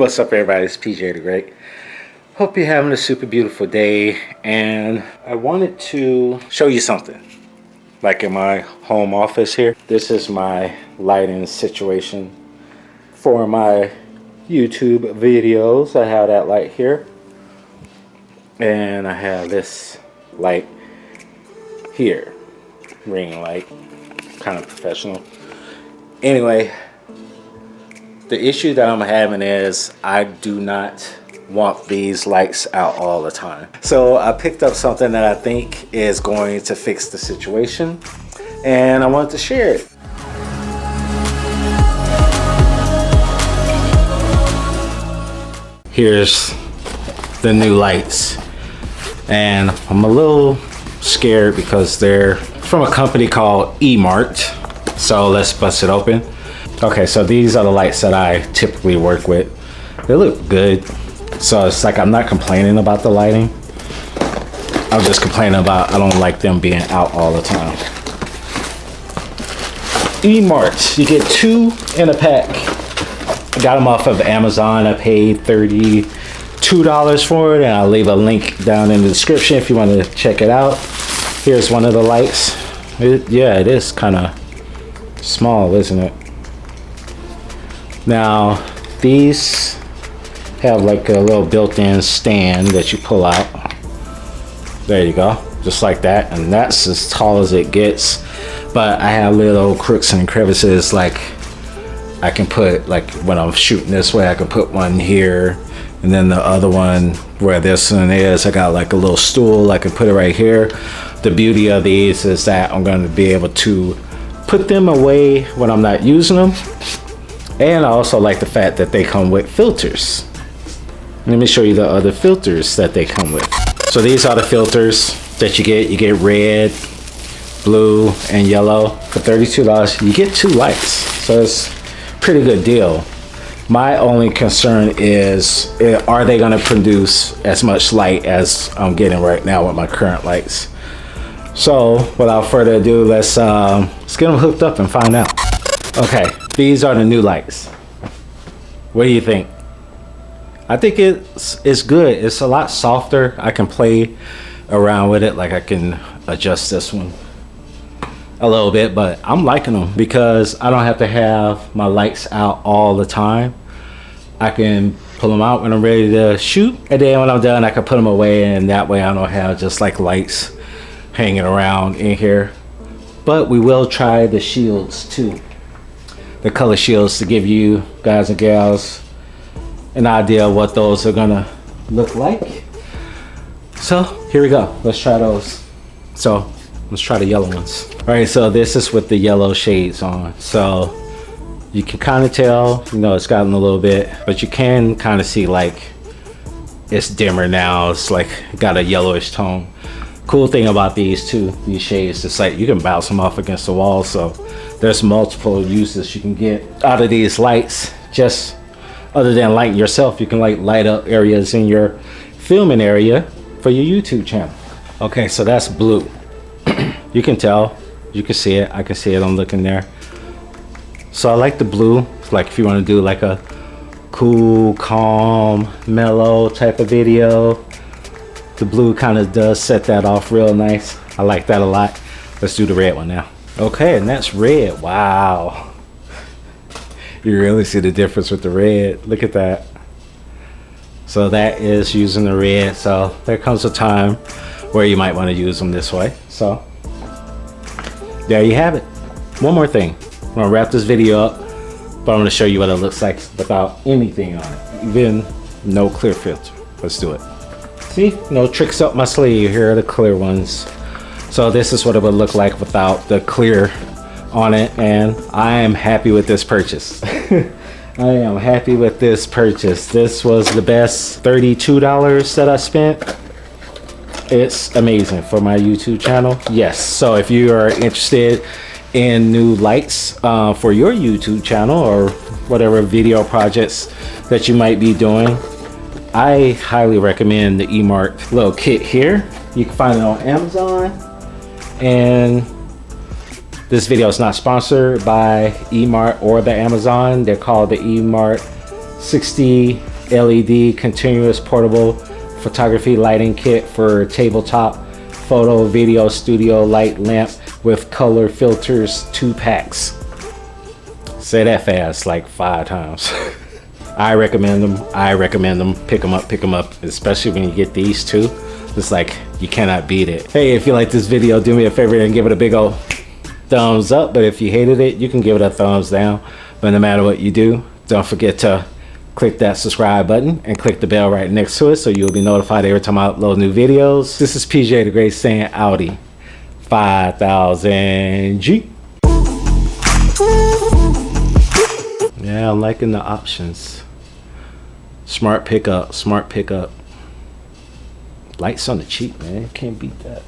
What's up, everybody? It's PJ the Great. Hope you're having a super beautiful day, and I wanted to show you something. Like in my home office here, this is my lighting situation for my YouTube videos. I have that light here, and I have this light here, ring light, kind of professional. Anyway, the issue that I'm having is I do not want these lights out all the time. So I picked up something that I think is going to fix the situation, and I wanted to share it. Here's the new lights, and I'm a little scared because they're from a company called E-mart. So let's bust it open. Okay, so these are the lights that I typically work with. They look good. So it's like I'm not complaining about the lighting. I'm just complaining about I don't like them being out all the time. E-mart, you get 2 in a pack. I got them off of Amazon. I paid $32 for it, and I'll leave a link down in the description if you want to check it out. Here's one of the lights. Yeah, it is kind of small, isn't it? Now, these have like a little built-in stand that you pull out. There you go, just like that, and that's as tall as it gets. But I have little crooks and crevices, like I can put, like when I'm shooting this way, I can put one here, and then the other one where this one is, I got like a little stool, I can put it right here. The beauty of these is that I'm going to be able to put them away when I'm not using them. And I also like the fact that they come with filters. Let me show you the other filters that they come with. So these are the filters that you get. You get red, blue, and yellow for $32. You get 2 lights, so it's a pretty good deal. My only concern is, are they gonna produce as much light as I'm getting right now with my current lights? So without further ado, let's get them hooked up and find out. Okay, these are the new lights. What do you think? I think it's good. It's a lot softer. I can play around with it. Like I can adjust this one a little bit, but I'm liking them because I don't have to have my lights out all the time. I can pull them out when I'm ready to shoot, and then when I'm done, I can put them away, and that way I don't have just like lights hanging around in here. But we will try the shields too. The color shields, to give you guys and gals an idea of what those are gonna look like. So here we go, let's try those. So let's try the yellow ones. All right, so this is with the yellow shades on. So you can kind of tell, you know, it's gotten a little bit, but you can kind of see like it's dimmer now. It's like got a yellowish tone. Cool thing about these shades, it's like you can bounce them off against the wall. So there's multiple uses you can get out of these lights. Just other than lighting yourself, you can like light up areas in your filming area for your YouTube channel. Okay, so that's blue. You can tell, you can see it. I can see it. I'm looking there. So I like the blue. It's like if you want to do like a cool, calm, mellow type of video, the blue kind of does set that off real nice. I like that a lot. Let's do the red one now. Okay, and that's red. Wow. You really see the difference with the red. Look at that. So that is using the red. So there comes a time where you might want to use them this way. So there you have it. One more thing. I'm gonna wrap this video up, but I'm gonna show you what it looks like without anything on it. Even no clear filter. Let's do it. See, no tricks up my sleeve. Here are the clear ones. So this is what it would look like without the clear on it, and I am happy with this purchase. I am happy with this purchase. This was the best $32 that I spent. It's amazing for my YouTube channel. Yes, so if you are interested in new lights for your YouTube channel or whatever video projects that you might be doing, I highly recommend the E-mart little kit here. You can find it on Amazon, and this video is not sponsored by E-mart or the Amazon. They're called the E-mart 60 LED continuous portable photography lighting kit for tabletop photo video studio light lamp with color filters, 2 packs. Say that fast like 5 times. I recommend them. I recommend them. Pick them up, pick them up, especially when you get these two. It's like you cannot beat it. Hey, if you like this video, do me a favor and give it a big old thumbs up. But if you hated it, you can give it a thumbs down. But no matter what you do, don't forget to click that subscribe button and click the bell right next to it so you'll be notified every time I upload new videos. This is PJ the Great saying Audi 5000G. Yeah, I'm liking the options. Smart pickup, smart pickup. Lights on the cheap, man. Can't beat that.